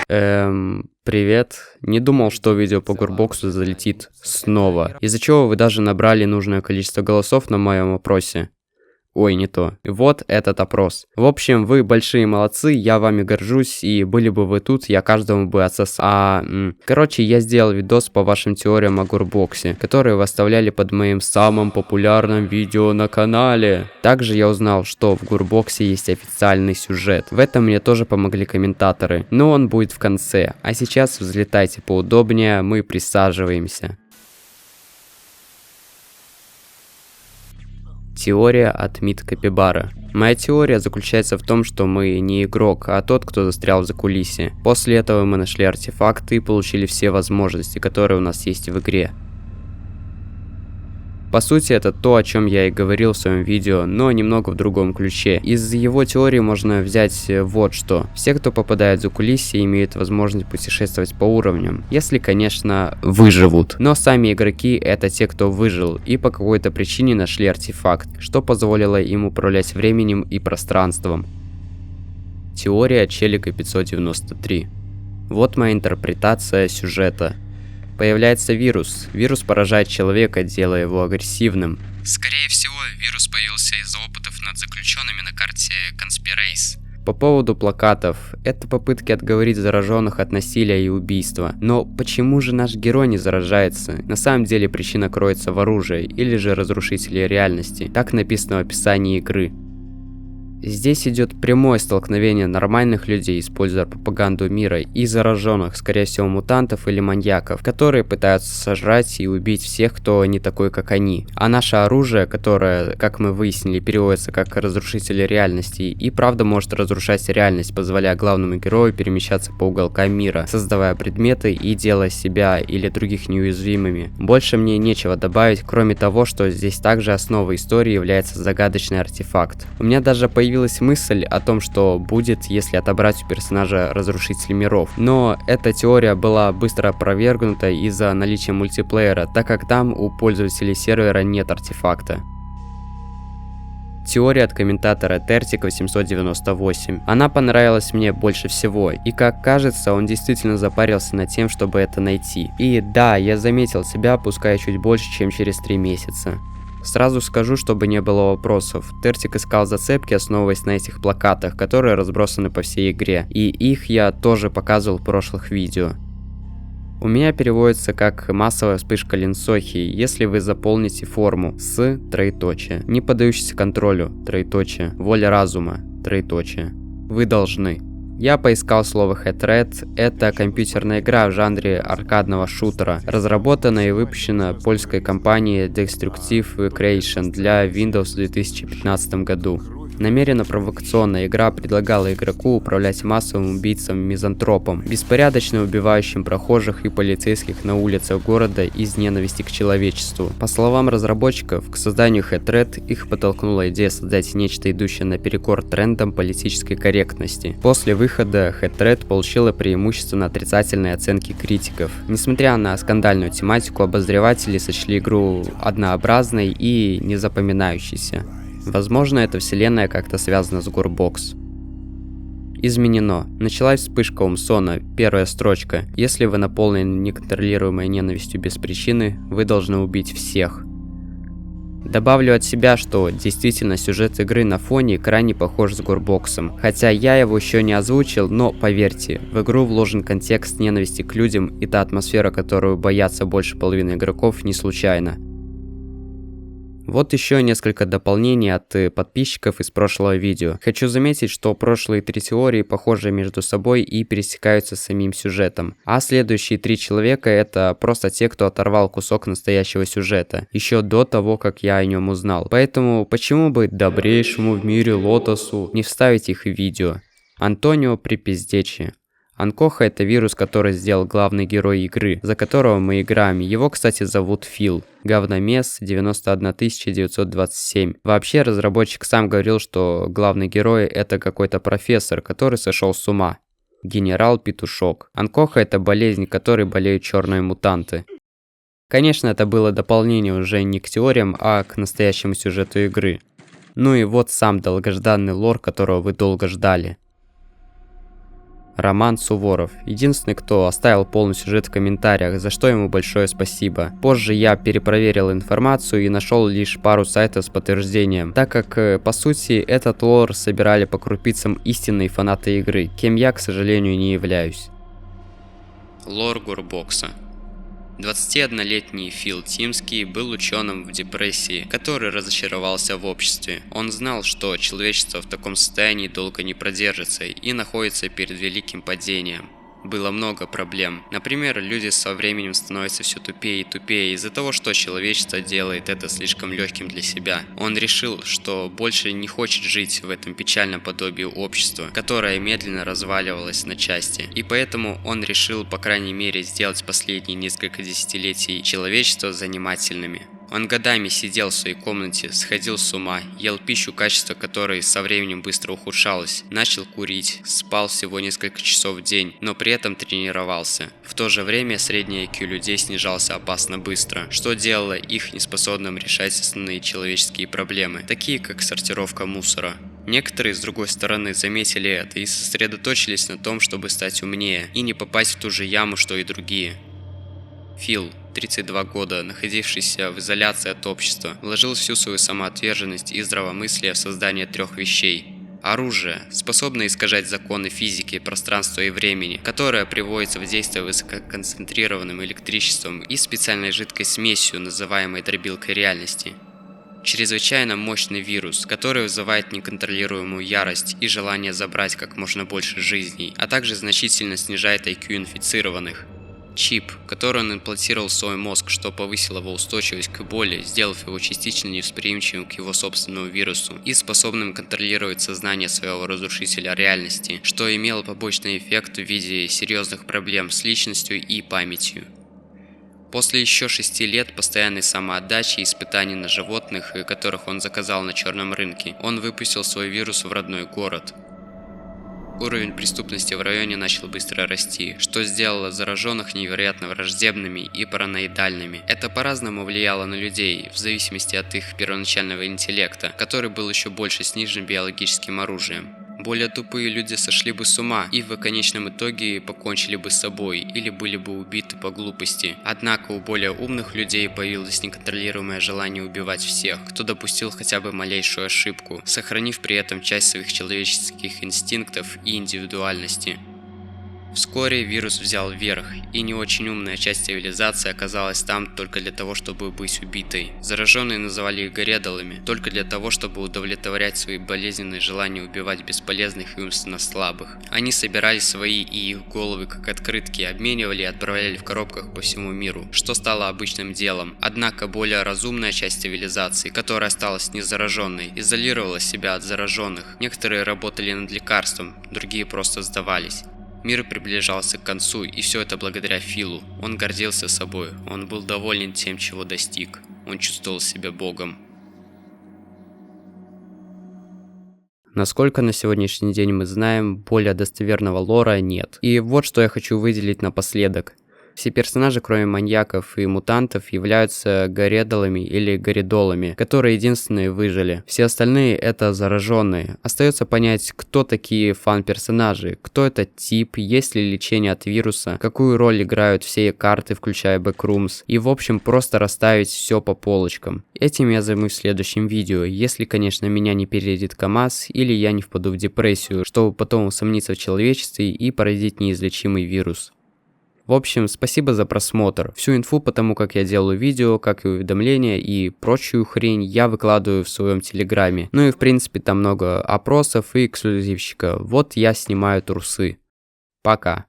Привет. Не думал, что видео по Гурбоксу залетит снова. Из-за чего вы даже набрали нужное количество голосов на моем опросе. Ой, не то. Вот этот опрос. В общем, вы большие молодцы, я вами горжусь, и были бы вы тут, я каждому бы отсосал. Короче, я сделал видос по вашим теориям о Гурбоксе, которые вы оставляли под моим самым популярным видео на канале. Также я узнал, что в Гурбоксе есть официальный сюжет. В этом мне тоже помогли комментаторы, но он будет в конце. А сейчас взлетайте поудобнее, мы присаживаемся. Теория от Мид Капибара. Моя теория заключается в том, что мы не игрок, а тот, кто застрял в закулисье. После этого мы нашли артефакты и получили все возможности, которые у нас есть в игре. По сути, это то, о чем я и говорил в своем видео, но немного в другом ключе. Из его теории можно взять вот что. Все, кто попадает в закулисье, имеют возможность путешествовать по уровням, если, конечно, выживут. Но сами игроки — это те, кто выжил и по какой-то причине нашли артефакт, что позволило им управлять временем и пространством. Теория Челика 593. Вот моя интерпретация сюжета. Появляется вирус. Вирус поражает человека, делая его агрессивным. Скорее всего, вирус появился из-за опытов над заключенными на карте Conspirace. По поводу плакатов. Это попытки отговорить зараженных от насилия и убийства. Но почему же наш герой не заражается? На самом деле причина кроется в оружии, или же разрушителе реальности. Так написано в описании игры. Здесь идет прямое столкновение нормальных людей, используя пропаганду мира, и зараженных, скорее всего мутантов или маньяков, которые пытаются сожрать и убить всех, кто не такой, как они. А наше оружие, которое, как мы выяснили, переводится как разрушитель реальности, и правда может разрушать реальность, позволяя главному герою перемещаться по уголкам мира, создавая предметы и делая себя или других неуязвимыми. Больше мне нечего добавить, кроме того, что здесь также основой истории является загадочный артефакт. У меня даже появилась мысль о том, что будет, если отобрать у персонажа разрушитель миров. Но эта теория была быстро опровергнута из-за наличия мультиплеера, так как там у пользователей сервера нет артефакта. Теория от комментатора Tertic 898. Она понравилась мне больше всего, и как кажется, он действительно запарился над тем, чтобы это найти. И да, я заметил себя, пускай чуть больше, чем через 3 месяца. Сразу скажу, чтобы не было вопросов. Tertic искал зацепки, основываясь на этих плакатах, которые разбросаны по всей игре, и их я тоже показывал в прошлых видео. У меня переводится как массовая вспышка линсохи, если вы заполните форму с троеточие, не поддающийся контролю, троеточие, воля разума, троеточие. Вы должны. Я поискал слово Hatred. Это компьютерная игра в жанре аркадного шутера, разработана и выпущена польской компанией Destructive Creation для Windows в 2015 году. Намеренно провокационная игра предлагала игроку управлять массовым убийцем-мизантропом, беспорядочно убивающим прохожих и полицейских на улицах города из ненависти к человечеству. По словам разработчиков, к созданию Hatred их подтолкнула идея создать нечто, идущее наперекор трендам политической корректности. После выхода Hatred получила преимущественно отрицательные оценки критиков. Несмотря на скандальную тематику, обозреватели сочли игру однообразной и незапоминающейся. Возможно, эта вселенная как-то связана с Гурбокс. Изменено. Началась вспышка Умсона, первая строчка. Если вы наполнены неконтролируемой ненавистью без причины, вы должны убить всех. Добавлю от себя, что действительно сюжет игры на фоне крайне похож с Гурбоксом. Хотя я его еще не озвучил, но поверьте, в игру вложен контекст ненависти к людям, и та атмосфера, которую боятся больше половины игроков, не случайна. Вот еще несколько дополнений от подписчиков из прошлого видео. Хочу заметить, что прошлые 3 теории похожи между собой и пересекаются с самим сюжетом. А следующие 3 человека — это просто те, кто оторвал кусок настоящего сюжета, еще до того, как я о нем узнал. Поэтому почему бы добрейшему в мире Лотосу не вставить их в видео? Антонио Припиздечи. Анкоха — это вирус, который сделал главный герой игры, за которого мы играем. Его, кстати, зовут Фил. Говномес 91927. Вообще, разработчик сам говорил, что главный герой — это какой-то профессор, который сошел с ума. Генерал Петушок. Анкоха — это болезнь, которой болеют черные мутанты. Конечно, это было дополнение уже не к теориям, а к настоящему сюжету игры. Ну и вот сам долгожданный лор, которого вы долго ждали. Роман Суворов. Единственный, кто оставил полный сюжет в комментариях, за что ему большое спасибо. Позже я перепроверил информацию и нашел лишь пару сайтов с подтверждением, так как, по сути, этот лор собирали по крупицам истинные фанаты игры, кем я, к сожалению, не являюсь. Лор Гурбокса. 21-летний Фил Тимский был ученым в депрессии, который разочаровался в обществе. Он знал, что человечество в таком состоянии долго не продержится и находится перед великим падением. Было много проблем. Например, люди со временем становятся все тупее и тупее из-за того, что человечество делает это слишком легким для себя. Он решил, что больше не хочет жить в этом печальном подобии общества, которое медленно разваливалось на части. И поэтому он решил, по крайней мере, сделать последние несколько десятилетий человечества занимательными. Он годами сидел в своей комнате, сходил с ума, ел пищу, качество которой со временем быстро ухудшалось, начал курить, спал всего несколько часов в день, но при этом тренировался. В то же время средний IQ людей снижался опасно быстро, что делало их неспособным решать основные человеческие проблемы, такие как сортировка мусора. Некоторые, с другой стороны, заметили это и сосредоточились на том, чтобы стать умнее и не попасть в ту же яму, что и другие. Фил, 32 года, находившийся в изоляции от общества, вложил всю свою самоотверженность и здравомыслие в создание 3 вещей. Оружие, способное искажать законы физики, пространства и времени, которое приводится в действие высококонцентрированным электричеством и специальной жидкой смесью, называемой дробилкой реальности. Чрезвычайно мощный вирус, который вызывает неконтролируемую ярость и желание забрать как можно больше жизней, а также значительно снижает IQ инфицированных. Чип, который он имплантировал в свой мозг, что повысило его устойчивость к боли, сделав его частично невосприимчивым к его собственному вирусу и способным контролировать сознание своего разрушителя реальности, что имело побочный эффект в виде серьезных проблем с личностью и памятью. После еще 6 лет постоянной самоотдачи и испытаний на животных, которых он заказал на черном рынке, он выпустил свой вирус в родной город. Уровень преступности в районе начал быстро расти, что сделало зараженных невероятно враждебными и параноидальными. Это по-разному влияло на людей, в зависимости от их первоначального интеллекта, который был еще больше снижен биологическим оружием. Более тупые люди сошли бы с ума и в конечном итоге покончили бы с собой или были бы убиты по глупости. Однако у более умных людей появилось неконтролируемое желание убивать всех, кто допустил хотя бы малейшую ошибку, сохранив при этом часть своих человеческих инстинктов и индивидуальности. Вскоре вирус взял верх, и не очень умная часть цивилизации оказалась там только для того, чтобы быть убитой. Зараженные называли их горедалами, только для того, чтобы удовлетворять свои болезненные желания убивать бесполезных и умственно слабых. Они собирали свои и их головы как открытки, обменивали и отправляли в коробках по всему миру, что стало обычным делом. Однако более разумная часть цивилизации, которая осталась незараженной, изолировала себя от зараженных. Некоторые работали над лекарством, другие просто сдавались. Мир приближался к концу, и все это благодаря Филу. Он гордился собой, он был доволен тем, чего достиг. Он чувствовал себя богом. Насколько на сегодняшний день мы знаем, более достоверного лора нет. И вот что я хочу выделить напоследок. Все персонажи, кроме маньяков и мутантов, являются горедалами или горидолами, которые единственные выжили. Все остальные это зараженные. Остается понять, кто такие фан-персонажи, кто этот тип, есть ли лечение от вируса, какую роль играют все карты, включая бэкрумс, и в общем просто расставить все по полочкам. Этим я займусь в следующем видео, если, конечно, меня не переедет КамАЗ или я не впаду в депрессию, чтобы потом усомниться в человечестве и породить неизлечимый вирус. В общем, спасибо за просмотр. Всю инфу по тому, как я делаю видео, как и уведомления и прочую хрень я выкладываю в своем телеграме. Ну и в принципе там много опросов и эксклюзивчика. Вот я снимаю трусы. Пока.